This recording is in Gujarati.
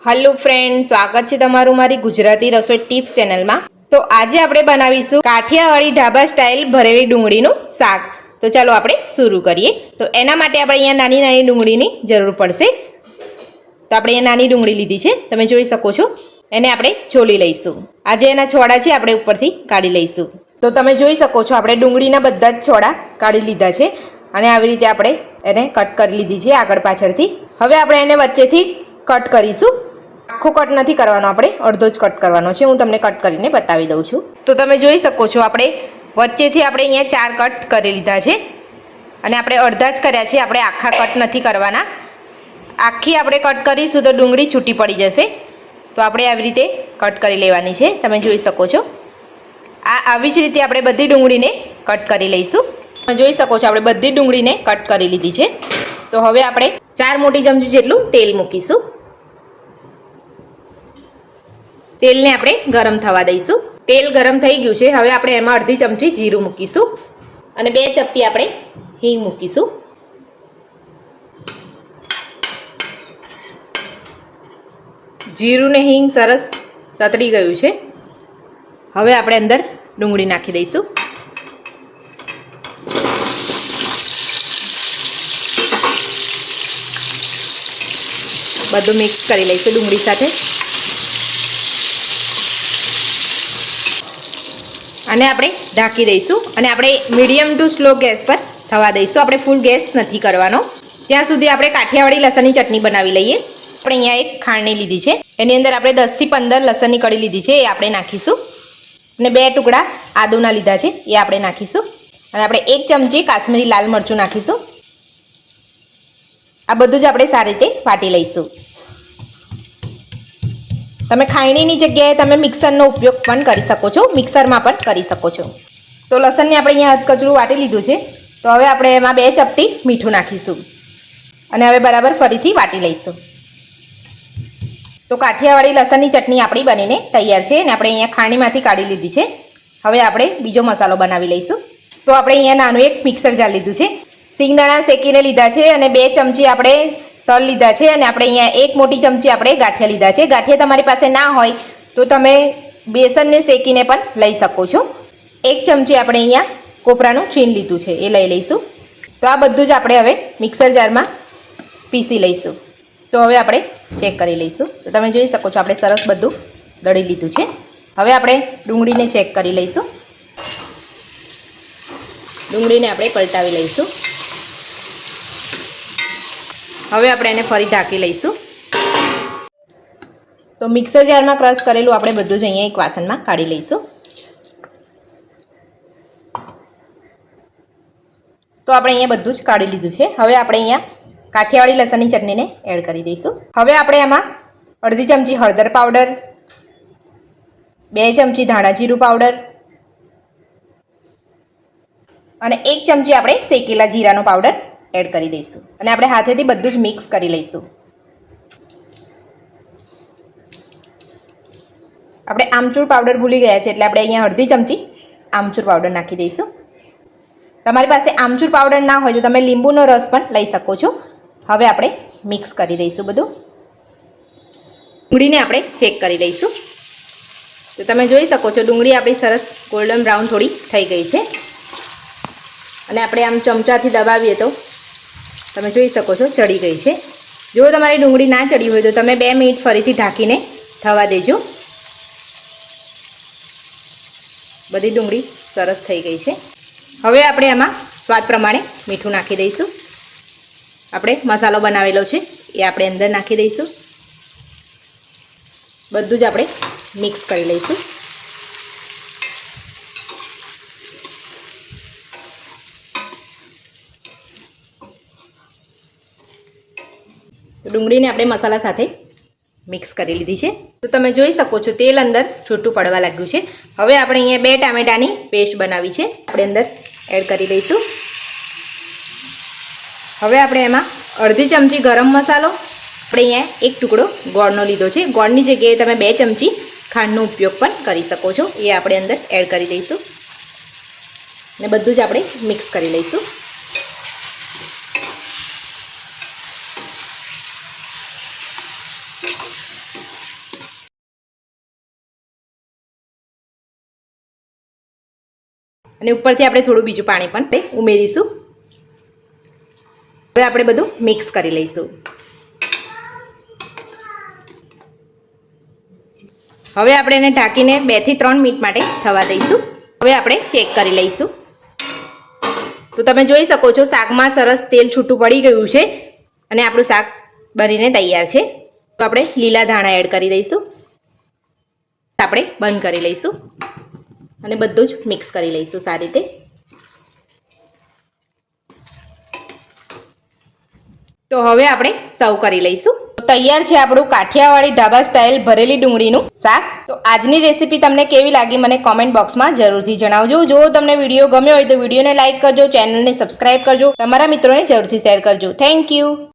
हेलो फ्रेंड्स, स्वागत है तमारू मारी गुजराती रसोई टिप्स चैनल में। तो आज આપણે બનાવીશું કાઠિયાવાડી ઢાબા સ્ટાઇલ ભરેલી ડુંગળીનું શાક। તો ચાલો આપણે શરૂ કરીએ। તો એના માટે આપણે અહીંયા નાની નાની ડુંગળીની જરૂર પડશે। તો આપણે અહીંયા નાની ડુંગળી લીધી છે, તમે જોઈ શકો છો। એને આપણે છોલી લઈશું। આજે એના છોડા છે આપણે ઉપરથી કાઢી લઈશું। તો તમે જોઈ શકો છો આપણે ડુંગળીના બધા જ છોડા કાઢી લીધા છે અને આવી રીતે આપણે એને કટ કરી લીધી છે આગળ પાછળથી। હવે આપણે એને વચ્ચેથી કટ કરીશું। આખો કટ નથી કરવાનો, આપણે અડધો જ કટ કરવાનો છે। હું તમને કટ કરીને બતાવી દઉં છું। તો તમે જોઈ શકો છો આપણે વચ્ચેથી આપણે અહીંયા 4 કટ કરી લીધા છે અને આપણે અડધા જ કર્યા છે, આપણે આખા કટ નથી કરવાના। આખી આપણે કટ કરીશું તો ડુંગળી છૂટી પડી જશે, તો આપણે આવી રીતે કટ કરી લેવાની છે। તમે જોઈ શકો છો આવી જ રીતે આપણે બધી ડુંગળીને કટ કરી લઈશું। તમે જોઈ શકો છો આપણે બધી ડુંગળીને કટ કરી લીધી છે। તો હવે આપણે 4 મોટી ચમચી જેટલું તેલ મૂકીશું। તેલને આપણે ગરમ થવા દઈશું। તેલ ગરમ થઈ ગયું છે, હવે આપણે એમાં અડધી ચમચી જીરું મૂકીશું અને 2 ચપટી આપણે હિંગ મૂકીશું। જીરું ને હિંગ સરસ તતડી ગયું છે, હવે આપણે અંદર ડુંગળી નાખી દઈશું। બધું મિક્સ કરી લઈશું ડુંગળી સાથે અને આપણે ઢાંકી દઈશું અને આપણે મીડિયમ ટુ સ્લો ગેસ પર થવા દઈશું। આપણે ફૂલ ગેસ નથી કરવાનો। ત્યાં સુધી આપણે કાઠિયાવાડી લસણની ચટણી બનાવી લઈએ। આપણે અહીંયા એક ખાંડણી લીધી છે, એની અંદર આપણે 10 થી 15 લસણની કળી લીધી છે, એ આપણે નાખીશું અને 2 ટુકડા આદુના લીધા છે, એ આપણે નાખીશું અને આપણે 1 ચમચી કાશ્મીરી લાલ મરચું નાખીશું। આ બધું જ આપણે સારી રીતે વાટી લઈશું। તમે ખાયણીની જગ્યાએ તમે મિક્સરનો ઉપયોગ પણ કરી શકો છો, મિક્સરમાં પણ કરી શકો છો। તો લસણને આપણે અહીંયા કચરું વાટી લીધું છે, તો હવે આપણે એમાં 2 ચપટી મીઠું નાખીશું અને હવે બરાબર ફરીથી વાટી લઈશું। તો કાઠિયાવાડી લસણની ચટણી આપણી બનીને તૈયાર છે અને આપણે અહીંયા ખાણીમાંથી કાઢી લીધી છે। હવે આપણે બીજો મસાલો બનાવી લઈશું। તો આપણે અહીંયા નાનું એક મિક્સર જાર લીધું છે, સિંગદાણા શેકીને લીધા છે અને 2 ચમચી આપણે તલ લીધા છે અને આપણે અહીંયા 1 મોટી ચમચી આપણે ગાંઠિયા લીધા છે। ગાંઠિયા તમારી પાસે ના હોય તો તમે બેસનને શેકીને પણ લઈ શકો છો। 1 ચમચી આપણે અહીંયા કોપરાનું છીણ લીધું છે, એ લઈ લઈશું। તો આ બધું જ આપણે હવે મિક્સર જારમાં પીસી લઈશું। તો હવે આપણે ચેક કરી લઈશું। તો તમે જોઈ શકો છો આપણે સરસ બધું દળી લીધું છે। હવે આપણે ડુંગળીને ચેક કરી લઈશું। ડુંગળીને આપણે પલટાવી લઈશું। હવે આપણે એને ફરી ઢાંકી લઈશું। તો મિક્સર જારમાં ક્રશ કરેલું આપણે બધું જ અહીંયા એક વાસણમાં કાઢી લઈશું। તો આપણે અહીંયા બધું જ કાઢી લીધું છે। હવે આપણે અહીંયા કાઠિયાવાડી લસણની ચટણીને એડ કરી દઈશું। હવે આપણે એમાં અડધી ચમચી હળદર પાવડર, 2 ચમચી ધાણા જીરું પાવડર અને 1 ચમચી આપણે શેકેલા જીરાનો પાવડર એડ કરી દઈશું અને આપણે હાથેથી બધું જ મિક્સ કરી લઈશું। આપણે આમચૂર પાવડર ભૂલી ગયા છે, એટલે આપણે અહીંયા અડધી ચમચી આમચૂર પાવડર નાખી દઈશું। તમારી પાસે આમચૂર પાવડર ના હોય તો તમે લીંબુનો રસ પણ લઈ શકો છો। હવે આપણે મિક્સ કરી દઈશું બધું। ડુંગળીને આપણે ચેક કરી લઈશું। તો તમે જોઈ શકો છો ડુંગળી આપણી સરસ ગોલ્ડન બ્રાઉન થોડી થઈ ગઈ છે અને આપણે આમ ચમચાથી દબાવીએ તો તમે જોઈ શકો છો ચડી ગઈ છે। જો તમારી ડુંગળી ના ચડી હોય તો તમે 2 મિનિટ ફરીથી ઢાંકીને થવા દેજો। બધી ડુંગળી સરસ થઈ ગઈ છે। હવે આપણે આમાં સ્વાદ પ્રમાણે મીઠું નાખી દઈશું। આપણે મસાલો બનાવેલો છે એ આપણે અંદર નાખી દઈશું। બધું જ આપણે મિક્સ કરી લઈશું। ડુંગળીને આપણે મસાલા સાથે મિક્સ કરી લીધી છે। તો તમે જોઈ શકો છો તેલ અંદર છૂટું પડવા લાગ્યું છે। હવે આપણે અહીંયા 2 ટામેટાની પેસ્ટ બનાવી છે, આપણે અંદર એડ કરી દઈશું। હવે આપણે એમાં અડધી ચમચી ગરમ મસાલો, આપણે અહીંયા 1 ટુકડો ગોળનો લીધો છે, ગોળની જગ્યાએ તમે 2 ચમચી ખાંડનો ઉપયોગ પણ કરી શકો છો, એ આપણે અંદર એડ કરી દઈશું અને બધું જ આપણે મિક્સ કરી લઈશું। અને ઉપરથી આપણે થોડું બીજું પાણી પણ ઉમેરીશું. હવે આપણે બધું મિક્સ કરી લઈશું. હવે આપણે એને ઢાંકીને 2 થી 3 મિનિટ માટે થવા દઈશું. હવે આપણે ચેક કરી લઈશું. તો તમે જોઈ શકો છો શાકમાં સરસ તેલ છૂટું પડી ગયું છે અને આપણું શાક બનીને તૈયાર છે. તો આપણે લીલા ધાણા એડ કરી દઈશું. આપણે બંધ કરી લઈશું અને બધું જ મિક્સ કરી લઈશું સારી રીતે. તો હવે આપણે સર્વ કરી લઈશું. તૈયાર છે આપણું કાઠિયાવાડી ઢાબા સ્ટાઇલ ભરેલી ડુંગળીનું શાક. તો આજની રેસીપી તમને કેવી લાગી મને કોમેન્ટ બોક્સમાં જરૂરથી જણાવજો. જો તમને વિડીયો ગમ્યો હોય તો વિડીયોને લાઇક કરજો, ચેનલને સબસ્ક્રાઇબ કરજો, તમારા મિત્રોને જરૂરથી શેર કરજો. Thank you.